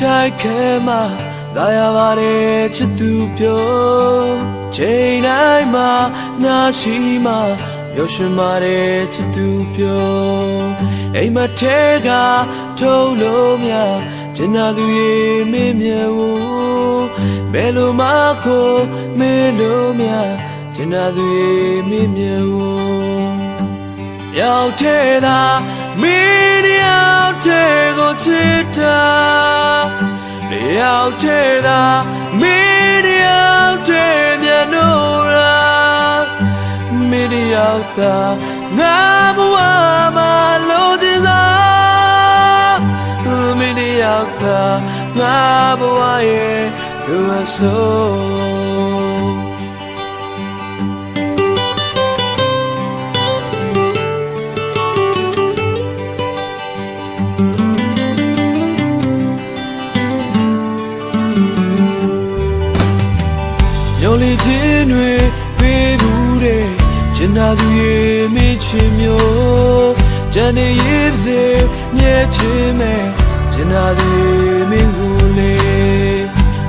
တိုက်ခဲမှာလာရပါတယ်ချစ်သူပြောချိန်တိုင်းမှာနာရှိမှာရုပ်ရှင်ပါတယ်ချစ်သူပြောအိမ်မထဲကထုံးလို့မြကျင်နာသူရဲ့မင်းမြေဝဘယ်လိုမှကိုမေးလို့မြကျင်နာသူရဲ့မင်းမြေဝရောက်တဲ့သာမင်းရောက်တဲ့ကိုချစ်တာရောက်တဲ့သာမင်းရောက်တဲ့မျက်နှာမင်းရောက်တာငါဘဝမှာလို့ဒီစားမင်းရောက်တာငါဘဝရဲ့လူအစိုးမျိုးလေးချင်းတွေပေးဘူးတဲ့ကျင်နာသူရဲ့မင်းချင်မျိုးကျန်နေရေးစေမြဲချင်မဲ့ကျင်နာသူရဲ့မင်းကိုလေ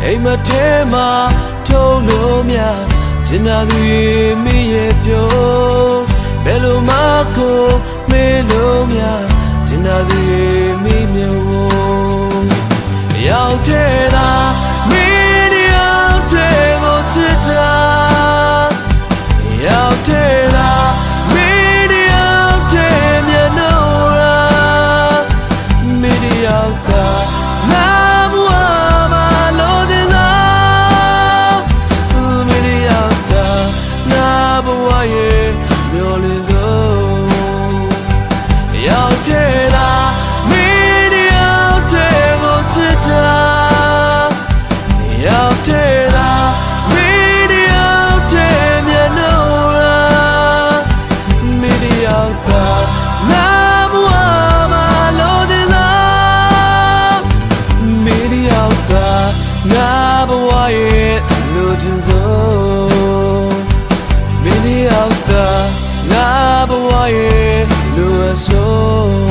အိမ်မထဲမှာထုံးလို့မြကျင်နာသူရဲ့မင်းရဲ့ပြောဘယ်လိုမှကိုမေးလို့မြကျင်နာသူရဲ့မင်းမျိုးရောက်တဲ့သာမင်းရောက်တဲ့ကိုချစ်တာရောက်တဲ့သာမင်းရောက်တဲ့မျက်နှာမင်းရောက်တာငါဘဝမှာလို့ဒီစားမင်းရောက်တာငါဘဝရဲ့မျောလင်းဆုံးရောက်တဲ့သာမင်းရောက်တဲ့ကိုချစ်တာရောက်တဲ့သာမင်းရောက်တဲ့မျက်နှာမင်းရောက်တာငါဘဝမှာလို့ဒီစားမင်းရောက်တာငါဘဝရဲ့လူချင်းစိုးမင်းရောက်တာငါဘဝရဲ့လူအစိုး